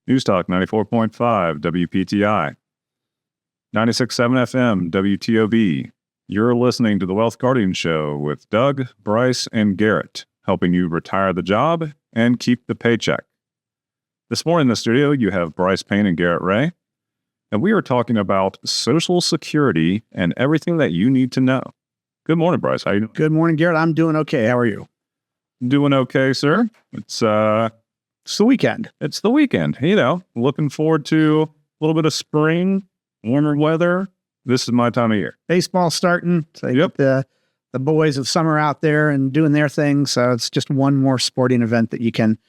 News Talk 94.5 WPTI, 96.7 FM WTOB. You're listening to the Wealth Guardians Show with Doug, Brice, and Garrett, helping you retire the job and keep the paycheck. This morning in the studio, you have Brice, Payne, and Garrett Ray, and we are talking about Social Security and everything that you need to know. Good morning, Brice. How you doing? Good morning, Garrett. I'm doing okay. How are you? Doing okay, sir. It's the weekend. It's the weekend. You know, looking forward to a little bit of spring, warmer weather. This is my time of year. Baseball starting. So Yep. The boys of summer out there and doing their thing. So it's just one more sporting event that you can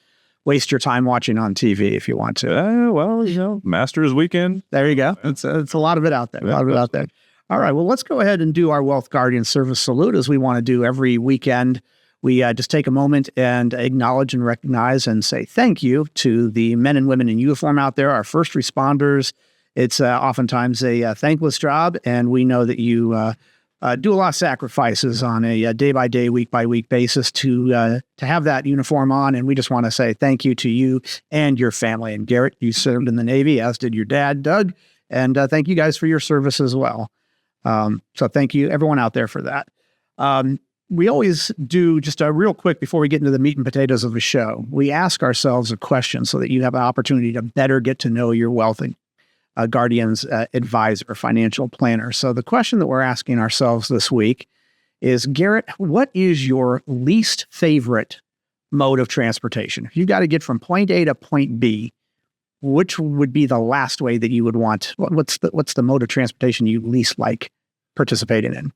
waste your time watching on TV if you want to. Well, you know, Masters weekend. There you go. It's a lot of it out there. A lot of it out there. All right. Well, let's go ahead and do our Wealth Guardian Service Salute as we want to do every weekend. We just take a moment and acknowledge and recognize and say thank you to the men and women in uniform out there, our first responders. It's oftentimes a thankless job, and we know that you do a lot of sacrifices on a day-by-day, week-by-week basis to have that uniform on, and we just want to say thank you to you and your family. And Garrett, you served in the Navy, as did your dad, Doug, and thank you guys for your service as well. So thank you, everyone out there, for that. We always do, just real quick before we get into the meat and potatoes of the show, we ask ourselves a question so that you have an opportunity to better get to know your Wealth Guardians advisor, financial planner. So the question that we're asking ourselves this week is, Garrett, what is your least favorite mode of transportation? If you've got to get from point A to point B, which would be the last way that you would want? What's the mode of transportation you least like participating in?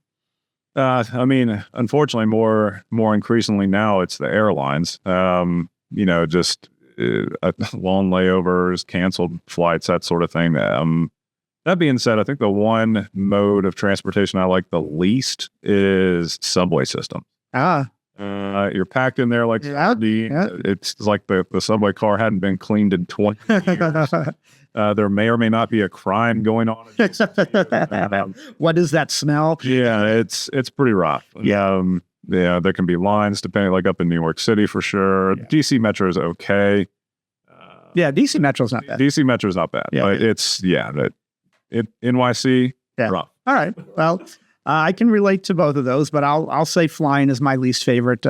I mean, unfortunately, more increasingly now, it's the airlines. You know, just long layovers, canceled flights, that sort of thing. That being said, I think the one mode of transportation I like the least is subway system. You're packed in there like it's like the subway car hadn't been cleaned in 20 years. There may or may not be a crime going on. What is that smell? Yeah, it's pretty rough. Yeah, there can be lines depending, like up in New York City for sure. Yeah. DC Metro is okay. DC Metro's not bad. DC Metro's not bad. Yeah, but NYC, rough. All right. Well, I can relate to both of those, but I'll say flying is my least favorite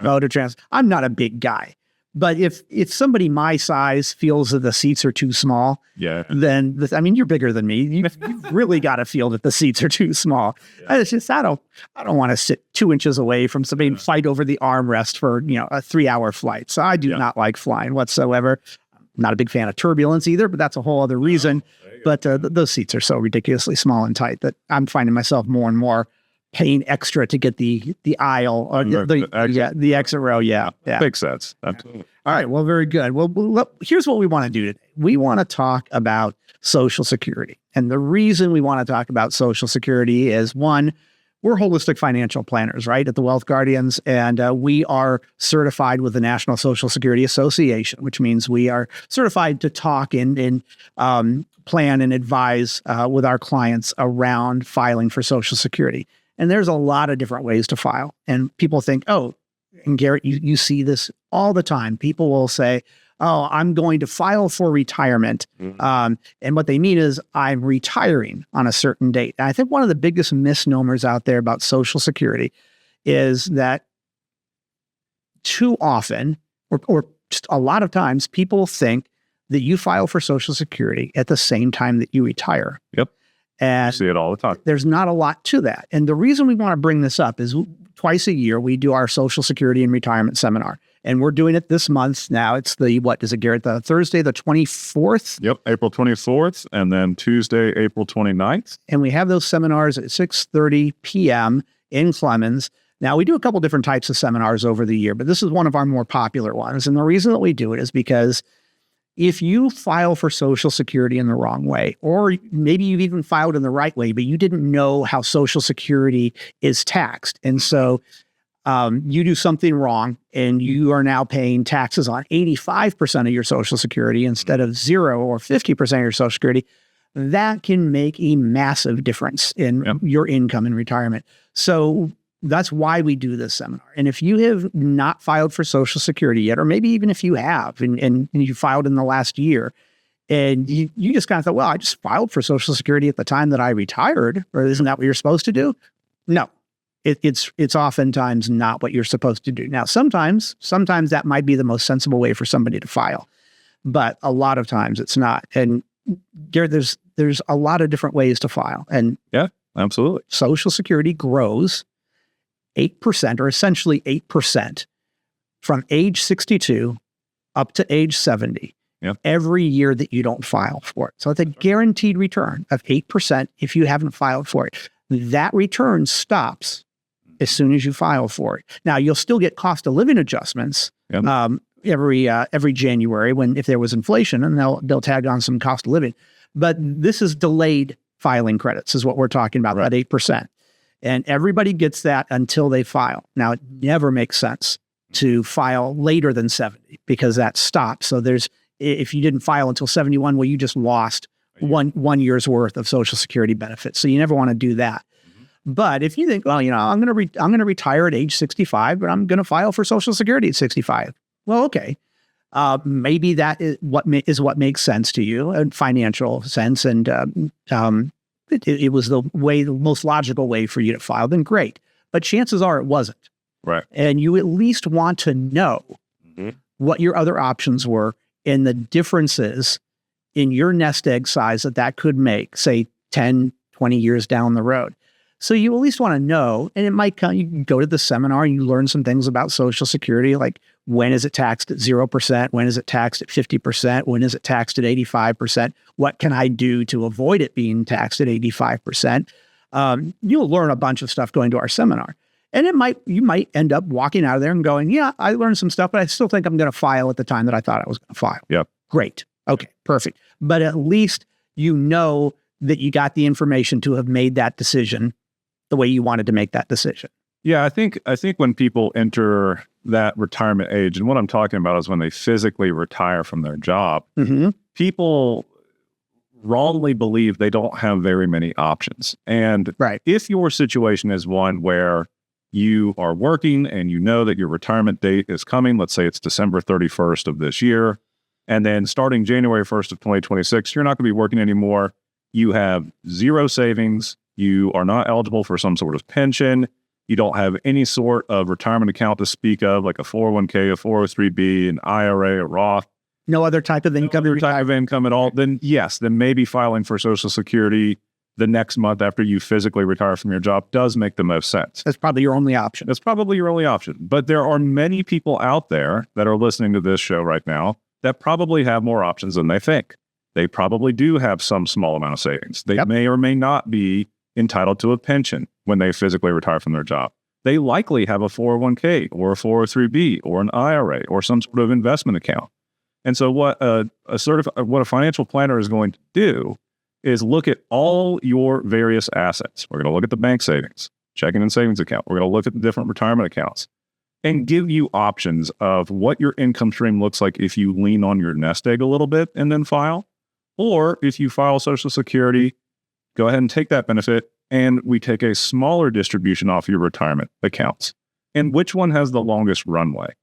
mode of transit. I'm not a big guy, but if somebody my size feels that the seats are too small, then you're bigger than me. You've really got to feel that the seats are too small. Yeah. It's just I don't want to sit 2 inches away from somebody and fight over the armrest for a 3-hour flight. So I do not like flying whatsoever. I'm not a big fan of turbulence either, but that's a whole other reason. But those seats are so ridiculously small and tight that I'm finding myself more and more paying extra to get the aisle or the exit row. Yeah. Makes sense. Absolutely. All right. Well, very good. Well, here's what we want to do today. We want to talk about Social Security. And the reason we want to talk about Social Security is, one, we're holistic financial planners, right, at the Wealth Guardians, and we are certified with the National Social Security Association, which means we are certified to talk and plan and advise with our clients around filing for Social Security. And there's a lot of different ways to file. And people think, and Garrett, you see this all the time. People will say, I'm going to file for retirement. And what they mean is I'm retiring on a certain date. And I think one of the biggest misnomers out there about Social Security is that too often, or just a lot of times, people think that you file for Social Security at the same time that you retire. Yep. And I see it all the time. There's not a lot to that. And the reason we want to bring this up is twice a year, we do our Social Security and Retirement Seminar. And we're doing it this month now. It's Garrett, the Thursday, the 24th? Yep, April 24th, and then Tuesday, April 29th. And we have those seminars at 6:30 p.m. in Clemens. Now, we do a couple different types of seminars over the year, but this is one of our more popular ones. And the reason that we do it is because if you file for Social Security in the wrong way, or maybe you've even filed in the right way, but you didn't know how Social Security is taxed. And so you do something wrong and you are now paying taxes on 85% of your Social Security instead of 0 or 50% of your Social Security, that can make a massive difference in your income in retirement. So that's why we do this seminar. And if you have not filed for Social Security yet, or maybe even if you have and you filed in the last year, And you just kind of thought, well, I just filed for Social Security at the time that I retired, or isn't that what you're supposed to do? No, it's oftentimes not what you're supposed to do. Now, sometimes that might be the most sensible way for somebody to file, but a lot of times it's not. And Garrett, there's a lot of different ways to file. And yeah, absolutely. Social Security grows 8%, or essentially 8%, from age 62 up to age 70. Yep. Every year that you don't file for it. So it's a guaranteed return of 8% if you haven't filed for it. That return stops as soon as you file for it. Now, you'll still get cost of living adjustments every January if there was inflation, and they'll tag on some cost of living. But this is delayed filing credits is what we're talking about, that 8%. And everybody gets that until they file. Now, it never makes sense to file later than 70 because that stops. So if you didn't file until 71, well, you just lost one year's worth of Social Security benefits. So you never want to do that. Mm-hmm. But if you think, well, I'm going to retire at age 65, but I'm going to file for Social Security at 65. Well, okay. Maybe that is what makes sense to you in financial sense. And it was the most logical way for you to file, then great. But chances are it wasn't. Right. And you at least want to know what your other options were and the differences in your nest egg size that could make, say, 10, 20 years down the road. So you at least want to know, and it might come, you can go to the seminar and you learn some things about Social Security, like when is it taxed at 0%? When is it taxed at 50%? When is it taxed at 85%? What can I do to avoid it being taxed at 85%? You'll learn a bunch of stuff going to our seminar. And you might end up walking out of there and going, yeah, I learned some stuff, but I still think I'm going to file at the time that I thought I was going to file. Yep. Great. Okay, perfect. But at least you know that you got the information to have made that decision the way you wanted to make that decision. Yeah, I think when people enter that retirement age, and what I'm talking about is when they physically retire from their job, people wrongly believe they don't have very many options. And if your situation is one where you are working and you know that your retirement date is coming, let's say it's December 31st of this year, and then starting January 1st of 2026, you're not going to be working anymore. You have zero savings. You are not eligible for some sort of pension. You don't have any sort of retirement account to speak of, like a 401k, a 403b, an IRA, a Roth. No other type of income. No other type of income at all. Then yes, then maybe filing for Social Security the next month after you physically retire from your job does make the most sense. That's probably your only option. That's probably your only option. But there are many people out there that are listening to this show right now that probably have more options than they think. They probably do have some small amount of savings. They may or may not be entitled to a pension when they physically retire from their job. They likely have a 401k or a 403b or an IRA or some sort of investment account. And so what a financial planner is going to do is look at all your various assets. We're going to look at the bank savings, checking and savings account. We're going to look at the different retirement accounts and give you options of what your income stream looks like if you lean on your nest egg a little bit and then file, or if you file Social Security, go ahead and take that benefit and we take a smaller distribution off your retirement accounts. And which one has the longest runway?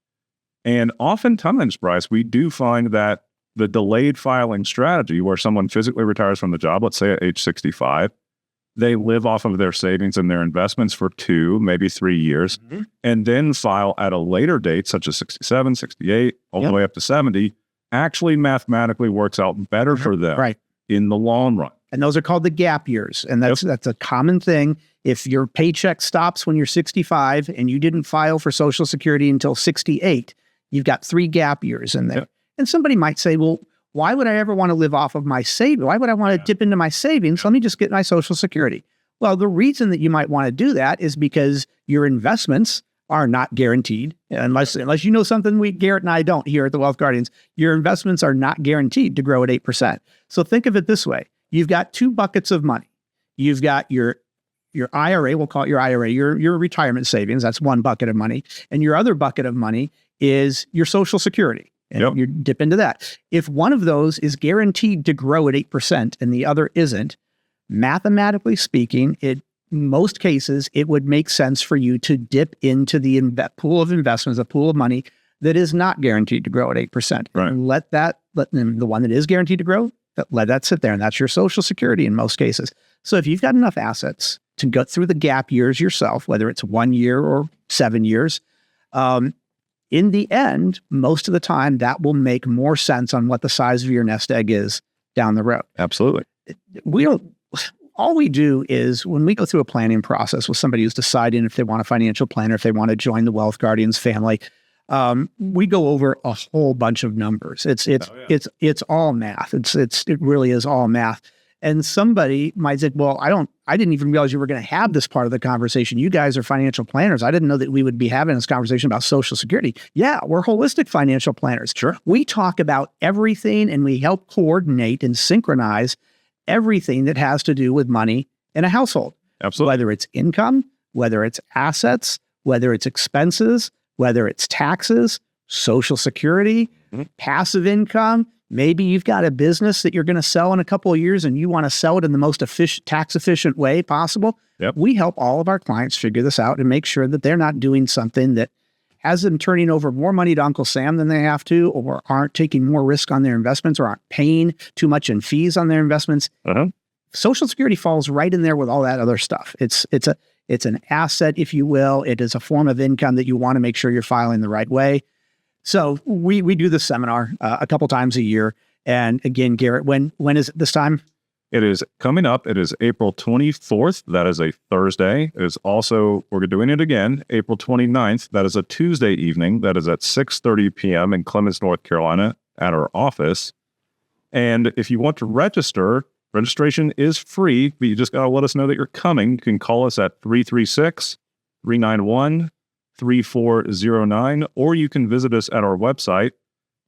And oftentimes, Brice, we do find that the delayed filing strategy where someone physically retires from the job, let's say at age 65, they live off of their savings and their investments for 2, maybe 3 years, and then file at a later date, such as 67, 68, all the way up to 70, actually mathematically works out better for them in the long run. And those are called the gap years. And that's a common thing. If your paycheck stops when you're 65 and you didn't file for Social Security until 68, you've got 3 gap years in there. Yep. And somebody might say, well, why would I ever want to live off of my savings? Why would I want to dip into my savings? Let me just get my Social Security. Well, the reason that you might want to do that is because your investments are not guaranteed. Unless you know something Garrett and I don't here at the Wealth Guardians, your investments are not guaranteed to grow at 8%. So think of it this way. You've got 2 buckets of money. You've got your IRA, we'll call it your IRA, your retirement savings. That's one bucket of money. And your other bucket of money is your Social Security. And you dip into that. If one of those is guaranteed to grow at 8% and the other isn't, mathematically speaking, in most cases, it would make sense for you to dip into the pool of investments, a pool of money that is not guaranteed to grow at 8%. Right. And let the one that is guaranteed to grow, Let that sit there, and that's your Social Security in most cases. So if you've got enough assets to go through the gap years yourself, whether it's 1 year or 7 years, in the end, most of the time, that will make more sense on what the size of your nest egg is down the road. Absolutely. All we do is when we go through a planning process with somebody who's deciding if they want a financial planner, if they want to join the Wealth Guardians family, we go over a whole bunch of numbers. It's all math. It really is all math. And somebody might say, well, I didn't even realize you were going to have this part of the conversation. You guys are financial planners. I didn't know that we would be having this conversation about Social Security. Yeah, we're holistic financial planners. Sure. We talk about everything, and we help coordinate and synchronize everything that has to do with money in a household. Absolutely. Whether it's income, whether it's assets, whether it's expenses, whether it's taxes, Social Security, passive income. Maybe you've got a business that you're going to sell in a couple of years and you want to sell it in the most tax efficient way possible. Yep. We help all of our clients figure this out and make sure that they're not doing something that has them turning over more money to Uncle Sam than they have to, or aren't taking more risk on their investments, or aren't paying too much in fees on their investments. Social Security falls right in there with all that other stuff. It's an asset, if you will. It is a form of income that you want to make sure you're filing the right way. So we do this seminar a couple times a year. And again, Garrett, when is it this time? It is coming up. It is April 24th. That is a Thursday. It is also, we're doing it again, April 29th. That is a Tuesday evening. That is at 6:30 p.m. in Clemens, North Carolina at our office. And if you want to register, registration is free, but you just got to let us know that you're coming. You can call us at 336-391-3409, or you can visit us at our website,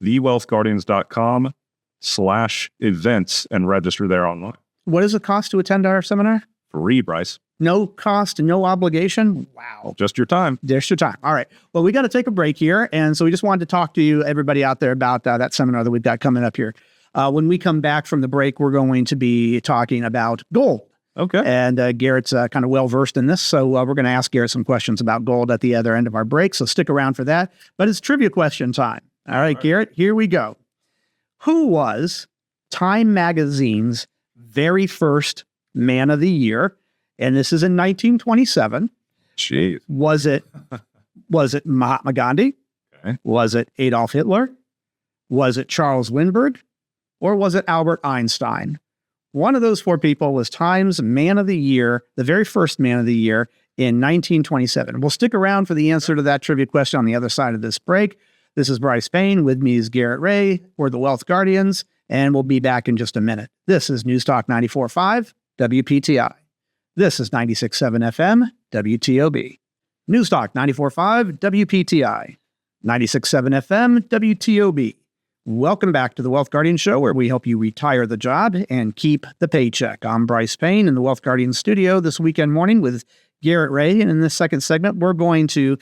thewealthguardians.com/events, and register there online. What does it cost to attend our seminar? Free, Brice. No cost and no obligation? Wow. Just your time. Just your time. All right. Well, we got to take a break here. And so we just wanted to talk to you, everybody out there, about that seminar that we've got coming up here. When we come back from the break, we're going to be talking about gold. Okay. And Garrett's kind of well-versed in this, so we're going to ask Garrett some questions about gold at the other end of our break, so stick around for that. But it's trivia question time. All right, Garrett, here we go. Who was Time Magazine's very first man of the year? And this is in 1927. Jeez. Was it Mahatma Gandhi? Okay. Was it Adolf Hitler? Was it Charles Lindbergh? Or was it Albert Einstein? One of those four people was Time's Man of the Year, the very first Man of the Year in 1927. We'll stick around for the answer to that trivia question on the other side of this break. This is Brice Payne. With me is Garrett Ray. We're the Wealth Guardians, and we'll be back in just a minute. This is News Talk 94.5 WPTI. This is 96.7 FM WTOB. News Talk 94.5 WPTI. 96.7 FM WTOB. Welcome back to the Wealth Guardian Show, where we help you retire the job and keep the paycheck. I'm Brice Payne in the Wealth Guardian studio this weekend morning with Garrett Ray. And in this second segment, we're going to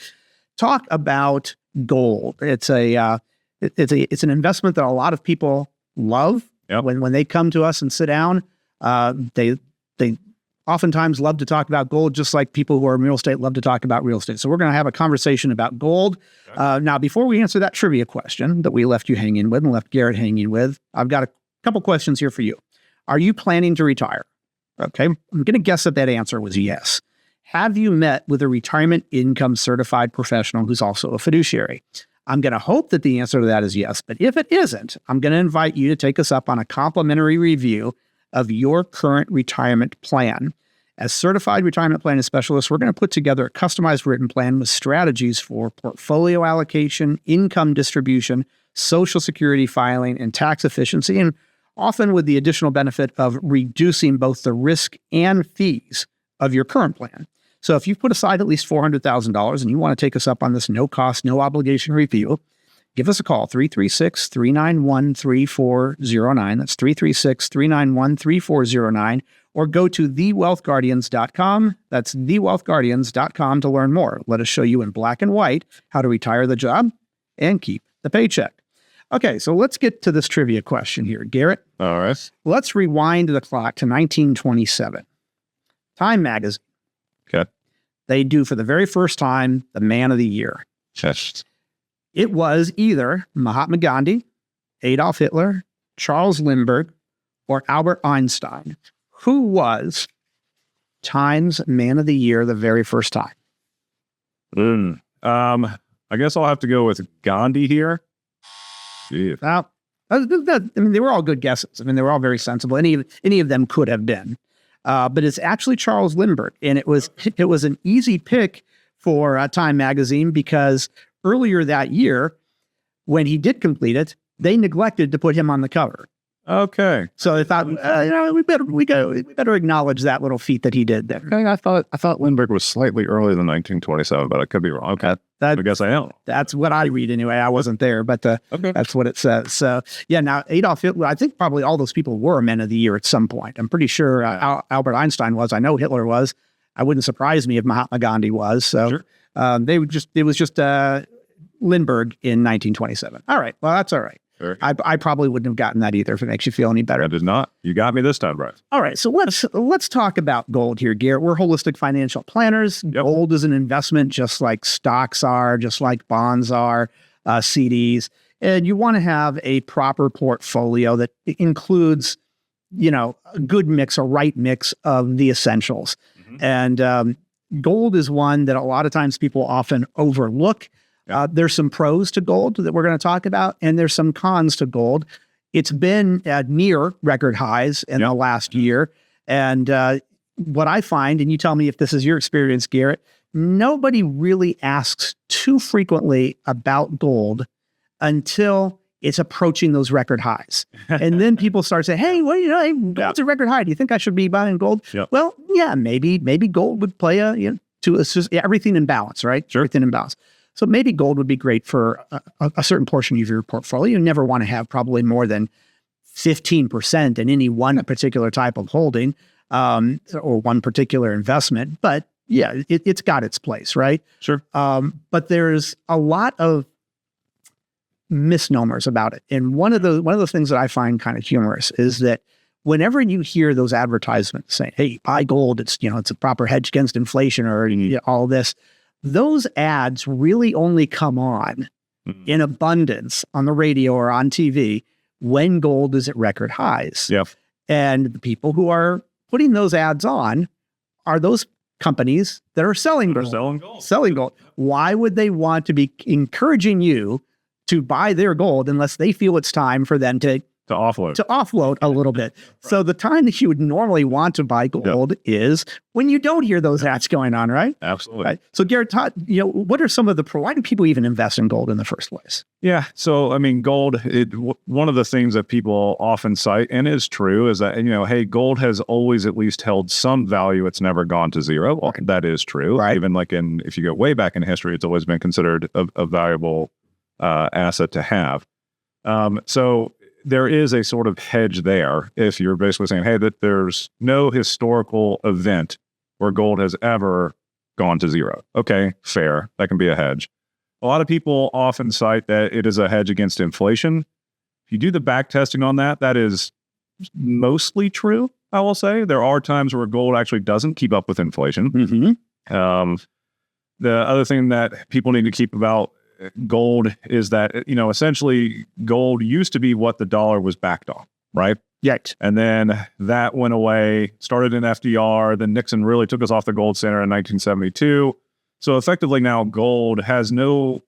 talk about gold. It's an investment that a lot of people love. Yep. When they come to us and sit down, they oftentimes love to talk about gold, just like people who are in real estate love to talk about real estate. So we're going to have a conversation about gold. Now, before we answer that trivia question that we left you hanging with and left Garrett hanging with, I've got a couple questions here for you. Are you planning to retire? Okay. I'm going to guess that answer was yes. Have you met with a retirement income certified professional who's also a fiduciary? I'm going to hope that the answer to that is yes. But if it isn't, I'm going to invite you to take us up on a complimentary review of your current retirement plan. As certified retirement planning specialists, we're going to put together a customized written plan with strategies for portfolio allocation, income distribution, Social Security filing, and tax efficiency, and often with the additional benefit of reducing both the risk and fees of your current plan. So if you've put aside at least $400,000 and you want to take us up on this no-cost, no-obligation review, give us a call, 336-391-3409. That's 336-391-3409. Or go to thewealthguardians.com. That's thewealthguardians.com to learn more. Let us show you in black and white how to retire the job and keep the paycheck. Okay, so let's get to this trivia question here. Garrett? All right. Let's rewind the clock to 1927. Time Magazine. Okay. They do, for the very first time, the Man of the Year. Yes. It was either Mahatma Gandhi, Adolf Hitler, Charles Lindbergh, or Albert Einstein, who was Time's Man of the Year the very first time? I guess I'll have to go with Gandhi here. Gee. Now, I mean, they were all good guesses. I mean, they were all very sensible. Any of them could have been. But it's actually Charles Lindbergh. And it was an easy pick for Time magazine because earlier that year, when he did complete it, they neglected to put him on the cover. Okay. So they thought, we better acknowledge that little feat that he did there. Okay, I thought Lindbergh was slightly earlier than 1927, but I could be wrong. Okay, I guess I am. That's what I read anyway. I wasn't there, but that's what it says. So yeah, now Adolf Hitler, I think probably all those people were Men of the Year at some point. I'm pretty sure Albert Einstein was. I know Hitler was. I wouldn't surprise me if Mahatma Gandhi was. So sure. It was just Lindbergh in 1927. All right, well that's all right. Sure. I probably wouldn't have gotten that either if it makes you feel any better. I did not. You got me this time, Brice. All right. So let's talk about gold here, Garrett. We're holistic financial planners. Yep. Gold is an investment just like stocks are, just like bonds are, CDs. And you want to have a proper portfolio that includes, a good mix, a right mix of the essentials. Mm-hmm. And gold is one that a lot of times people often overlook. There's some pros to gold that we're going to talk about, and there's some cons to gold. It's been at near record highs in the last year. And what I find, and you tell me if this is your experience, Garrett, nobody really asks too frequently about gold until it's approaching those record highs. And then people start saying, hey, gold's a record high. Do you think I should be buying gold? Yep. Well, yeah, maybe gold would play to assist everything in balance, right? Sure. Everything in balance. So maybe gold would be great for a certain portion of your portfolio. You never want to have probably more than 15% in any one particular type of holding or one particular investment. But yeah, it's got its place, right? Sure. But there's a lot of misnomers about it. And one of the things that I find kind of humorous is that whenever you hear those advertisements saying, hey, buy gold, it's a proper hedge against inflation or all this, those ads really only come on in abundance on the radio or on TV when gold is at record highs. Yep. And the people who are putting those ads on are those companies that are selling gold. Selling gold. Why would they want to be encouraging you to buy their gold unless they feel it's time for them to offload a little bit? Right. So the time that you would normally want to buy gold is when you don't hear those ads going on, right? Absolutely. Right. So Garrett, what are some of why do people even invest in gold in the first place? Yeah. So, I mean, gold, one of the things that people often cite and is true is that, hey, gold has always at least held some value. It's never gone to zero. Well, that is true. Right. Even if you go way back in history, it's always been considered a valuable asset to have. So there is a sort of hedge there if you're basically saying, hey, that there's no historical event where gold has ever gone to zero. Okay, fair. That can be a hedge. A lot of people often cite that it is a hedge against inflation. If you do the back testing on that, that is mostly true, I will say. There are times where gold actually doesn't keep up with inflation. Mm-hmm. The other thing that people need to keep about gold is that, essentially gold used to be what the dollar was backed on, right? Yet. And then that went away, started in FDR, then Nixon really took us off the gold standard in 1972. So effectively now gold has no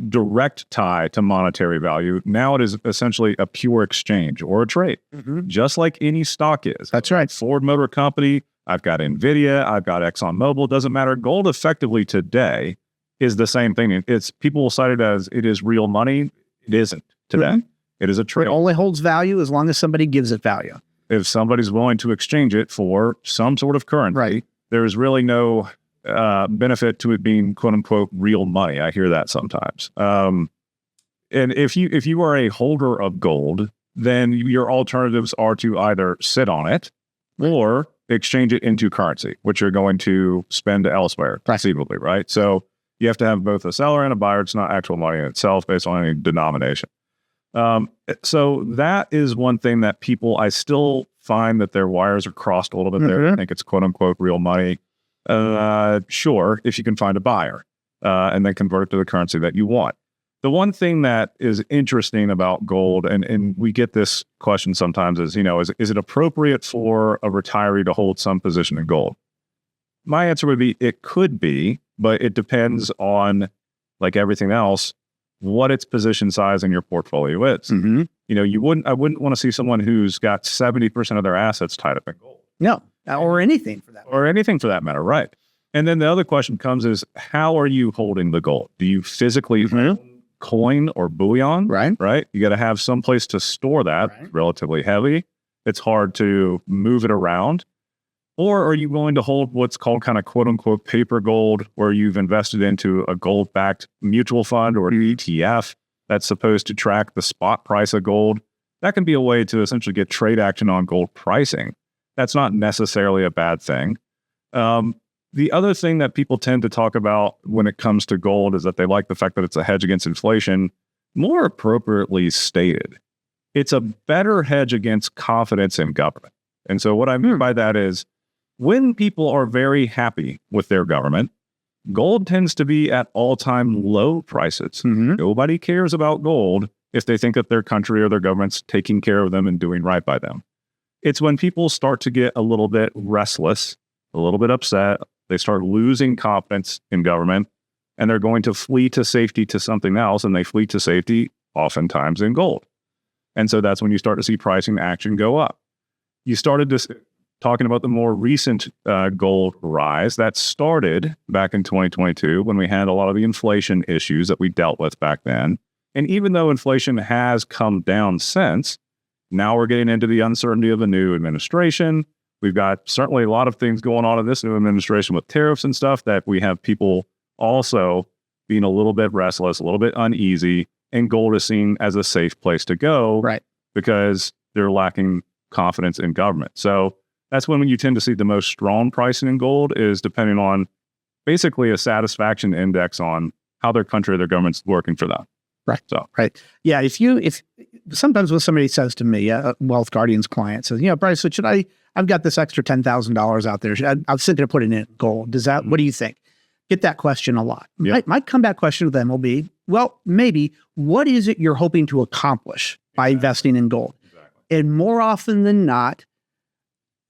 direct tie to monetary value. Now it is essentially a pure exchange or a trade, just like any stock is. That's right. Ford Motor Company, I've got NVIDIA, I've got ExxonMobil, doesn't matter. Gold effectively today is the same thing. It's people will cite it as it is real money. It isn't today. Mm-hmm. It is a trade. It only holds value as long as somebody gives it value. If somebody's willing to exchange it for some sort of currency, there is really no benefit to it being quote unquote real money. I hear that sometimes. And if you are a holder of gold, then your alternatives are to either sit on it or exchange it into currency, which you're going to spend elsewhere, conceivably, right? So you have to have both a seller and a buyer. It's not actual money in itself based on any denomination. So that is one thing that I still find that their wires are crossed a little bit there. I think it's quote unquote real money. Sure, if you can find a buyer and then convert it to the currency that you want. The one thing that is interesting about gold, and we get this question sometimes is, is it appropriate for a retiree to hold some position in gold? My answer would be, it could be, but it depends on, like everything else, what its position size in your portfolio is. Mm-hmm. I wouldn't want to see someone who's got 70% of their assets tied up in gold. No, or anything for that matter. Or anything for that matter, right. And then the other question comes is, how are you holding the gold? Do you physically own coin or bullion? Right. You got to have some place to store that. Right. Relatively heavy. It's hard to move it around. Or are you willing to hold what's called kind of quote unquote paper gold, where you've invested into a gold-backed mutual fund or an ETF that's supposed to track the spot price of gold? That can be a way to essentially get trade action on gold pricing. That's not necessarily a bad thing. The other thing that people tend to talk about when it comes to gold is that they like the fact that it's a hedge against inflation. More appropriately stated, it's a better hedge against confidence in government. And so what I mean by that is, when people are very happy with their government, gold tends to be at all-time low prices. Mm-hmm. Nobody cares about gold if they think that their country or their government's taking care of them and doing right by them. It's when people start to get a little bit restless, a little bit upset, they start losing confidence in government, and they're going to flee to safety to something else, and they flee to safety oftentimes in gold. And so that's when you start to see pricing action go up. You started talking about the more recent gold rise that started back in 2022 when we had a lot of the inflation issues that we dealt with back then. And even though inflation has come down since, now we're getting into the uncertainty of a new administration. We've got certainly a lot of things going on in this new administration with tariffs and stuff that we have people also being a little bit restless, a little bit uneasy, and gold is seen as a safe place to go, right? Because they're lacking confidence in government. So that's when you tend to see the most strong pricing in gold is depending on basically a satisfaction index on how their country or their government's working for them. Right. So, right. Yeah. If sometimes when somebody says to me, a Wealth Guardians client says, Brice, so I've got this extra $10,000 out there. I'm thinking of putting it in gold. What do you think? Get that question a lot. Yep. My comeback question to them will be, well, maybe, what is it you're hoping to accomplish by investing in gold? Exactly. And more often than not,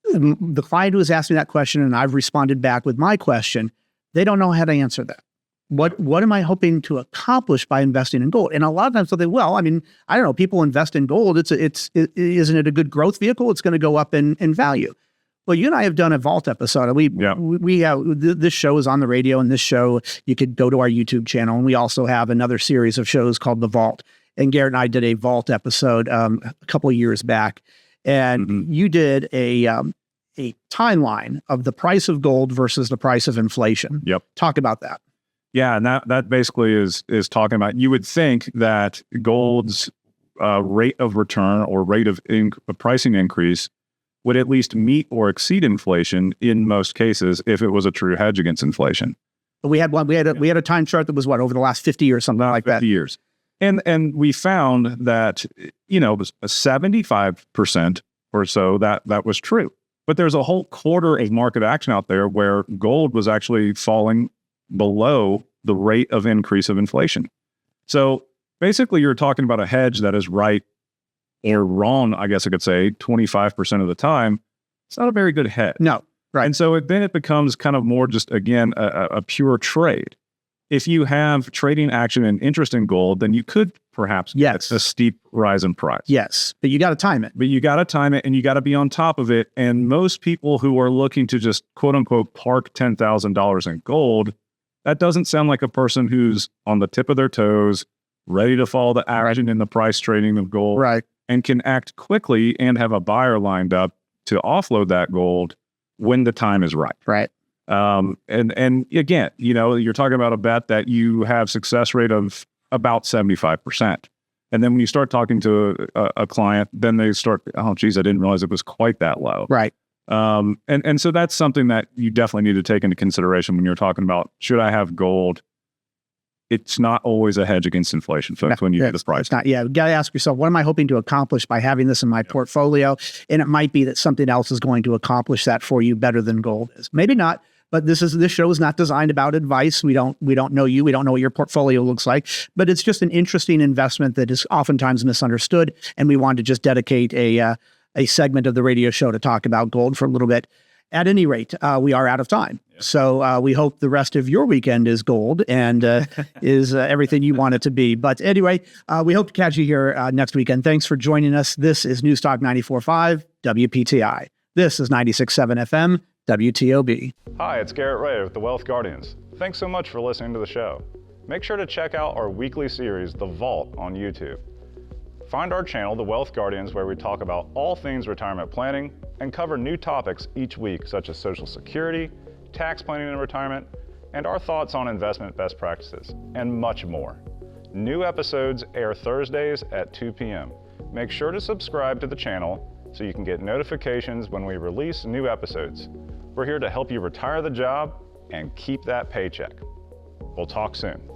the client who has asked me that question, and I've responded back with my question, they don't know how to answer that. What am I hoping to accomplish by investing in gold? And a lot of times they'll say, well, I don't know, people invest in gold. Isn't it a good growth vehicle? It's going to go up in value. Well, you and I have done a vault episode. We have, this show is on the radio, and this show, you could go to our YouTube channel. And we also have another series of shows called The Vault. And Garrett and I did a vault episode a couple of years back. And you did a timeline of the price of gold versus the price of inflation. Yep. Talk about that. Yeah, and that basically is talking about, you would think that gold's rate of return or rate of pricing increase would at least meet or exceed inflation in most cases if it was a true hedge against inflation. But we had a time chart that was over the last 50 years, something like 50 that. 50 years. And we found that, it was 75% or so that was true. But there's a whole quarter of market action out there where gold was actually falling below the rate of increase of inflation. So basically you're talking about a hedge that is right or wrong, I guess I could say, 25% of the time. It's not a very good hedge. No, right. And so then it becomes kind of more just, again, a pure trade. If you have trading action and interest in gold, then you could perhaps get a steep rise in price. Yes, but you got to time it. But you got to time it, and you got to be on top of it. And most people who are looking to just, quote unquote, park $10,000 in gold, that doesn't sound like a person who's on the tip of their toes, ready to follow the action in the price trading of gold, right, and can act quickly and have a buyer lined up to offload that gold when the time is right. Right. And again, you're talking about a bet that you have success rate of about 75%. And then when you start talking to a client, then they start, oh, geez, I didn't realize it was quite that low. Right. And so that's something that you definitely need to take into consideration when you're talking about, should I have gold? It's not always a hedge against inflation, folks, when you get the price. It's not, you got to ask yourself, what am I hoping to accomplish by having this in my portfolio? And it might be that something else is going to accomplish that for you better than gold is. Maybe not, But this show is not designed about advice. We don't know you. We don't know what your portfolio looks like. But it's just an interesting investment that is oftentimes misunderstood. And we wanted to just dedicate a segment of the radio show to talk about gold for a little bit. At any rate, we are out of time. Yep. So we hope the rest of your weekend is gold and is everything you want it to be. But anyway, we hope to catch you here next weekend. Thanks for joining us. This is Newstalk 94.5 WPTI. This is 96.7 FM WTOB. Hi, it's Garrett Ray with the Wealth Guardians. Thanks so much for listening to the show. Make sure to check out our weekly series, The Vault, on YouTube. Find our channel, The Wealth Guardians, where we talk about all things retirement planning and cover new topics each week, such as Social Security, tax planning in retirement, and our thoughts on investment best practices, and much more. New episodes air Thursdays at 2 p.m. Make sure to subscribe to the channel so you can get notifications when we release new episodes. We're here to help you retire the job and keep that paycheck. We'll talk soon.